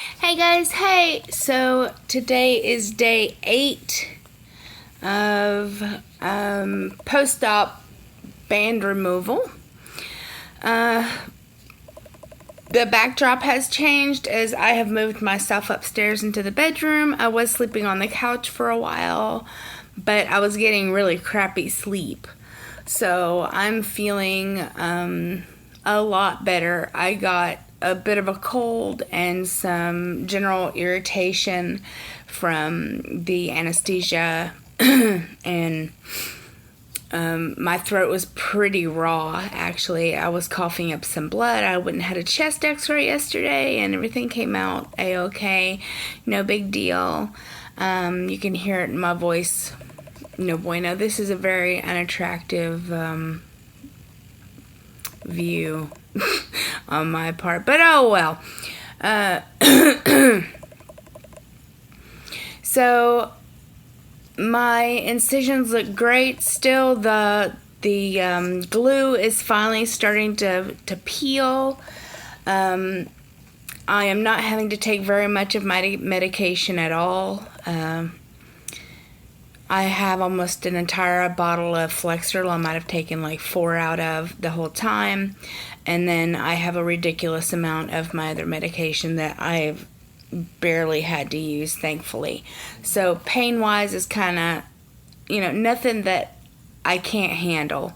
Hey guys, hey! So today is day 8 of post-op band removal. The backdrop has changed as I have moved myself upstairs into the bedroom. I was sleeping on the couch for a while, but I was getting really crappy sleep. So I'm feeling a lot better. I got a bit of a cold and some general irritation from the anesthesia and my throat was pretty raw, actually. I was coughing up some blood. I went and had a chest x-ray yesterday and everything came out a-okay. No big deal. You can hear it in my voice. No bueno. This is a very unattractive view on my part, but oh well. So my incisions look great still. The glue is finally starting to peel. I am not having to take very much of my medication at all. I have almost an entire bottle of Flexeril. I might have taken like 4 out of the whole time. And then I have a ridiculous amount of my other medication that I've barely had to use, thankfully. So pain-wise is kind of, nothing that I can't handle.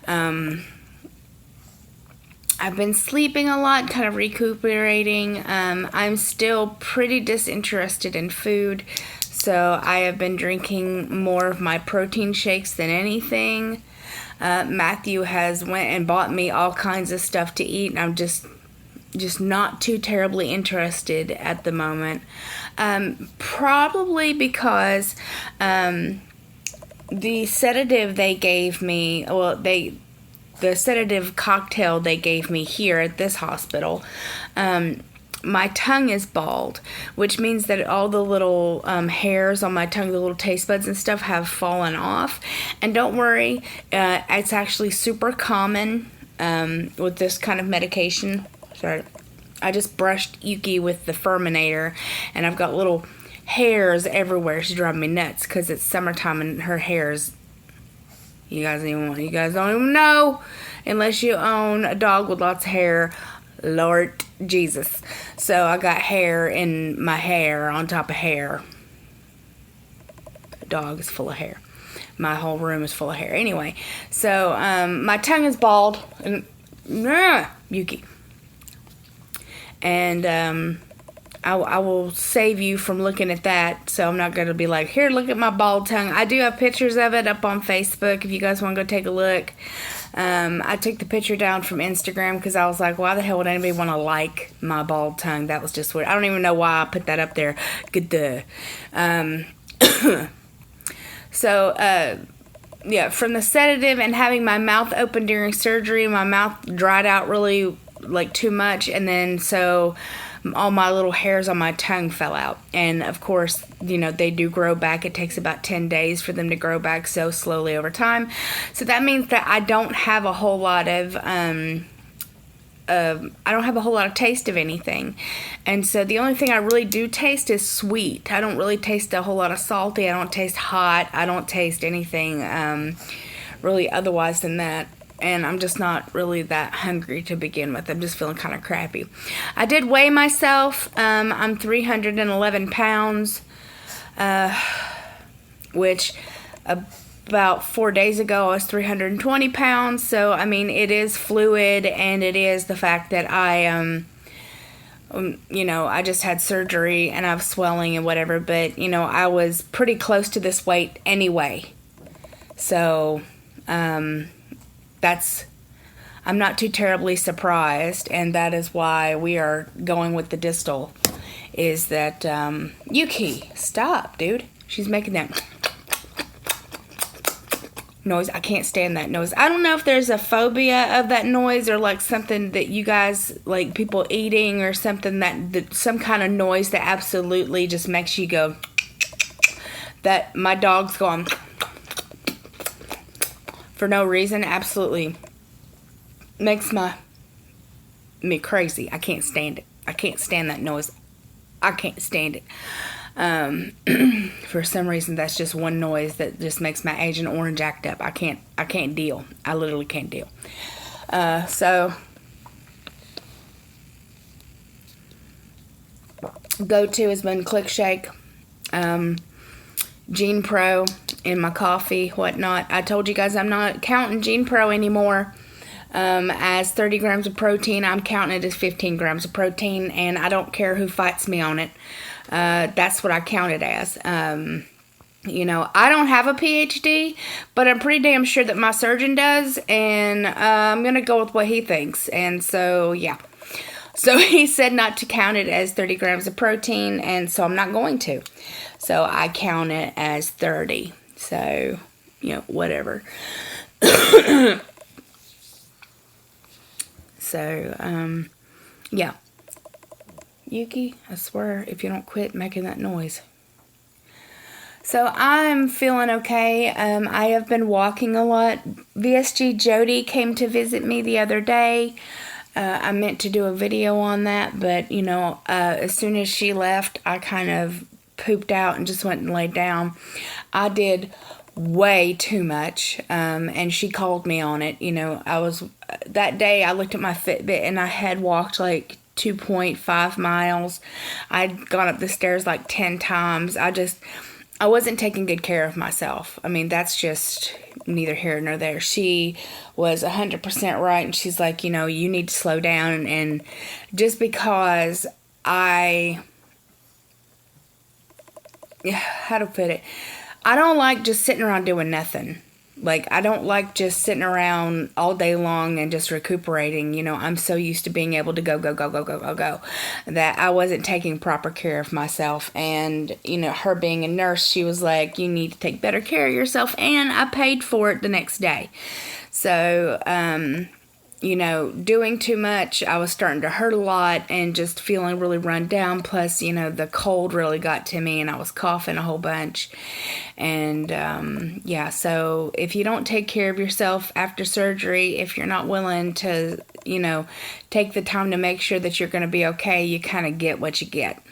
I've been sleeping a lot, kind of recuperating. I'm still pretty disinterested in food. So I have been drinking more of my protein shakes than anything. Matthew has went and bought me all kinds of stuff to eat, and I'm just not too terribly interested at the moment. Probably because the sedative they gave me, the sedative cocktail they gave me here at this hospital, my tongue is bald, which means that all the little hairs on my tongue, the little taste buds and stuff, have fallen off. And don't worry, it's actually super common with this kind of medication. Sorry, I just brushed Yuki with the Furminator, and I've got little hairs everywhere. She's driving me nuts because it's summertime and her hairs. You guys don't even know unless you own a dog with lots of hair. Lord Jesus. So I got hair in my hair on top of hair. The dog is full of hair. My whole room is full of hair. Anyway, so my tongue is bald. And Yuki. And I will save you from looking at that. So I'm not going to be like, here, look at my bald tongue. I do have pictures of it up on Facebook if you guys want to go take a look. I took the picture down from Instagram because I was like, why the hell would anybody want to like my bald tongue? That was just weird. I don't even know why I put that up there. Good. So, yeah, from the sedative and having my mouth open during surgery, my mouth dried out really, too much. And then, so all my little hairs on my tongue fell out. And of course, they do grow back. It takes about 10 days for them to grow back so slowly over time. So that means that I don't have a whole lot of taste of anything. And so the only thing I really do taste is sweet. I don't really taste a whole lot of salty. I don't taste hot. I don't taste anything really otherwise than that. And I'm just not really that hungry to begin with. I'm just feeling kind of crappy. I did weigh myself. I'm 311 pounds, which about 4 days ago I was 320 pounds. So, I mean, it is fluid, and it is the fact that I just had surgery and I have swelling and whatever. But, I was pretty close to this weight anyway. So, I'm not too terribly surprised, and that is why we are going with the distal, is that, Yuki, stop, dude. She's making that noise. I can't stand that noise. I don't know if there's a phobia of that noise or something that you guys, people eating or something that some kind of noise that absolutely just makes you go, that my dog's going for no reason, absolutely makes me crazy. I can't stand it. I can't stand that noise I can't stand it. For some reason, that's just one noise that just makes my Agent Orange act up. I can't deal. I literally can't deal. So go-to has been Click Shake, Gene Pro in my coffee, whatnot. I told you guys I'm not counting Gene Pro anymore as 30 grams of protein. I'm counting it as 15 grams of protein, and I don't care who fights me on it. That's what I count it as. You know, I don't have a PhD, but I'm pretty damn sure that my surgeon does, and I'm going to go with what he thinks. And so, yeah. So he said not to count it as 30 grams of protein, and so I'm not going to. So I count it as 30. So, you know, whatever. So, yeah. Yuki, I swear, if you don't quit making that noise. So I'm feeling okay. I have been walking a lot. VSG Jody came to visit me the other day. I meant to do a video on that, but, you know, as soon as she left, I kind of pooped out and just went and laid down. I did way too much, and she called me on it. You know, that day I looked at my Fitbit and I had walked like 2.5 miles. I'd gone up the stairs like 10 times. I wasn't taking good care of myself. I mean, that's just neither here nor there. She was 100% right, and she's like, you know, you need to slow down. And just because how to put it, I don't like just sitting around doing nothing. Like, I don't like just sitting around all day long and just recuperating. You know, I'm so used to being able to go, that I wasn't taking proper care of myself. And, you know, her being a nurse, she was like, you need to take better care of yourself. And I paid for it the next day. So, you know, doing too much, I was starting to hurt a lot and just feeling really run down. Plus, you know, the cold really got to me and I was coughing a whole bunch. And, yeah, so if you don't take care of yourself after surgery, if you're not willing to, you know, take the time to make sure that you're going to be okay, you kind of get what you get.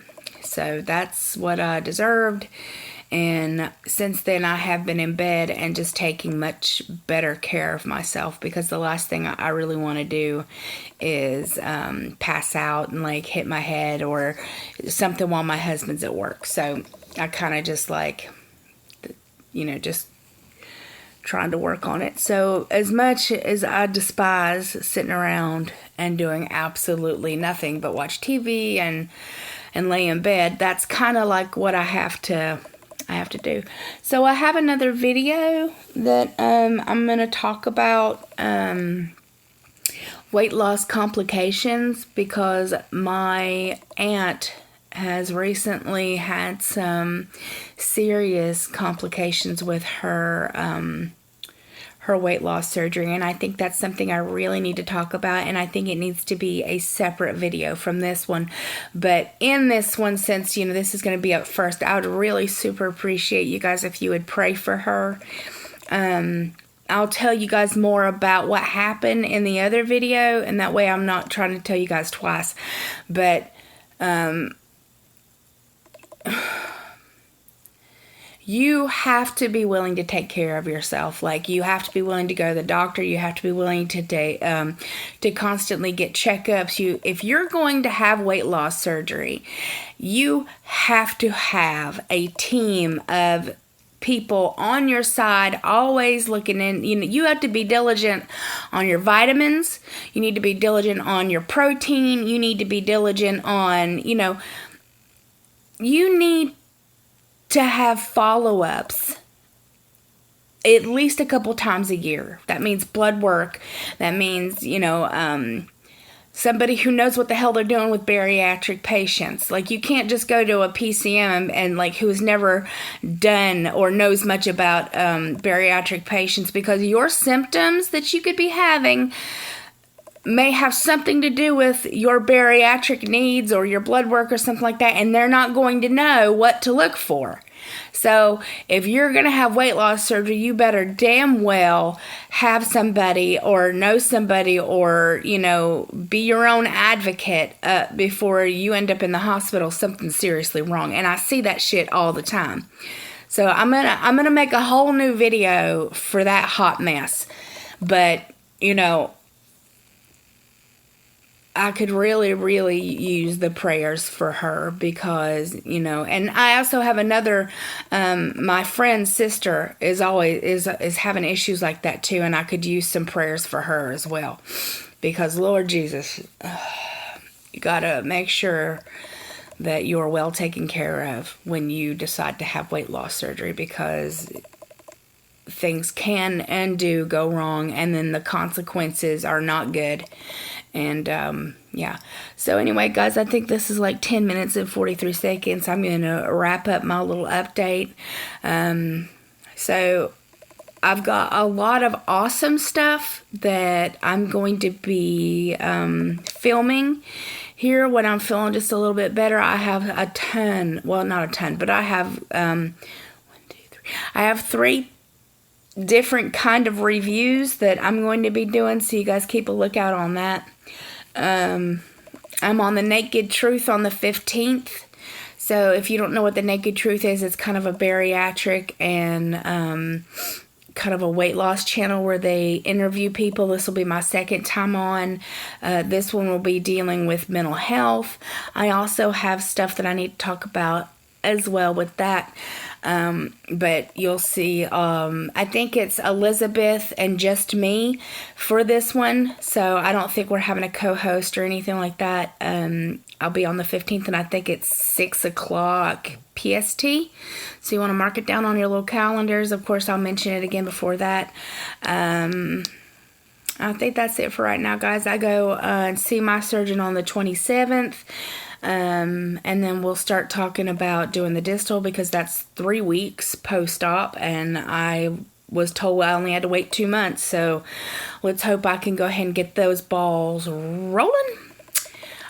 So that's what I deserved. And since then, I have been in bed and just taking much better care of myself, because the last thing I really want to do is pass out and like hit my head or something while my husband's at work. So I kind of just like, you know, just trying to work on it. So as much as I despise sitting around and doing absolutely nothing but watch TV and lay in bed, that's kind of like what I have to do. So I have another video that I'm going to talk about weight loss complications, because my aunt has recently had some serious complications with her weight loss surgery, and I think that's something I really need to talk about, and I think it needs to be a separate video from this one. But in this one, since, you know, this is going to be up first, I would really super appreciate you guys if you would pray for her. I'll tell you guys more about what happened in the other video, and that way I'm not trying to tell you guys twice. But you have to be willing to take care of yourself. Like, you have to be willing to go to the doctor. You have to be willing to constantly get checkups. If you're going to have weight loss surgery, you have to have a team of people on your side, always looking in. You know, you have to be diligent on your vitamins. You need to be diligent on your protein. You need to be diligent on, you know, you need to have follow-ups at least a couple times a year. That means blood work. That means, you know, somebody who knows what the hell they're doing with bariatric patients. Like, you can't just go to a PCM and like, who's never done or knows much about bariatric patients, because your symptoms that you could be having may have something to do with your bariatric needs or your blood work or something like that, and they're not going to know what to look for. So if you're going to have weight loss surgery, you better damn well have somebody or know somebody or, you know, be your own advocate before you end up in the hospital, something seriously wrong. And I see that shit all the time. So I'm gonna make a whole new video for that hot mess. But, you know, I could really, really use the prayers for her because, you know, and I also have another, my friend's sister is having issues like that too, and I could use some prayers for her as well because, Lord Jesus, you gotta make sure that you're well taken care of when you decide to have weight loss surgery because things can and do go wrong, and then the consequences are not good. And yeah, so anyway, guys, I think this is like 10 minutes and 43 seconds. I'm gonna wrap up my little update. So I've got a lot of awesome stuff that I'm going to be filming here when I'm feeling just a little bit better. I have a ton, well, not a ton, but I have I have 3 different kind of reviews that I'm going to be doing, so you guys keep a lookout on that. I'm on the Naked Truth on the 15th. So if you don't know what the Naked Truth is, it's kind of a bariatric and kind of a weight loss channel where they interview people. This will be my second time on. This one will be dealing with mental health. I also have stuff that I need to talk about as well with that. But you'll see, I think it's Elizabeth and just me for this one. So I don't think we're having a co-host or anything like that. I'll be on the 15th and I think it's 6 o'clock PST. So you want to mark it down on your little calendars. Of course, I'll mention it again before that. I think that's it for right now, guys. I go and see my surgeon on the 27th. And then we'll start talking about doing the distal because that's 3 weeks post-op, and I was told I only had to wait 2 months. So let's hope I can go ahead and get those balls rolling.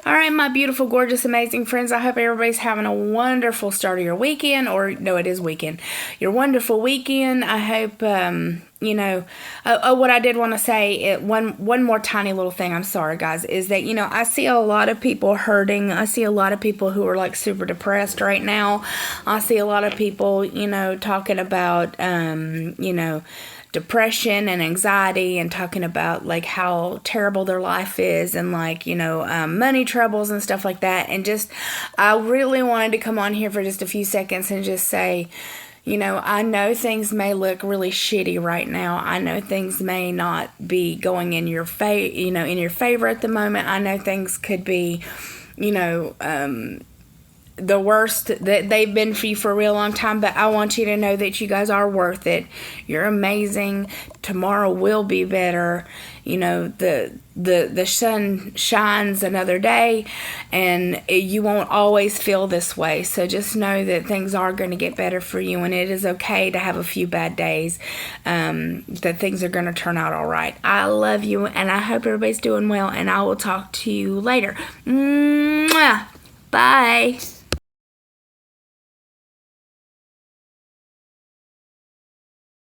All right, my beautiful, gorgeous, amazing friends, I hope everybody's having a wonderful start of your weekend, or no, it is weekend. Your wonderful weekend. I hope, you know, what I did want to say, one more tiny little thing, I'm sorry, guys, is that, you know, I see a lot of people hurting. I see a lot of people who are, like, super depressed right now. I see a lot of people, you know, talking about, you know, depression and anxiety and talking about like how terrible their life is and like, you know, money troubles and stuff like that. And just, I really wanted to come on here for just a few seconds and just say, you know, I know things may look really shitty right now. I know things may not be going in your in your favor at the moment. I know things could be, you know, the worst that they've been for you for a real long time, but I want you to know that you guys are worth it. You're amazing. Tomorrow will be better. You know, the sun shines another day, and you won't always feel this way. So just know that things are going to get better for you, and it is okay to have a few bad days, that things are going to turn out all right. I love you, and I hope everybody's doing well, and I will talk to you later. Mwah! Bye.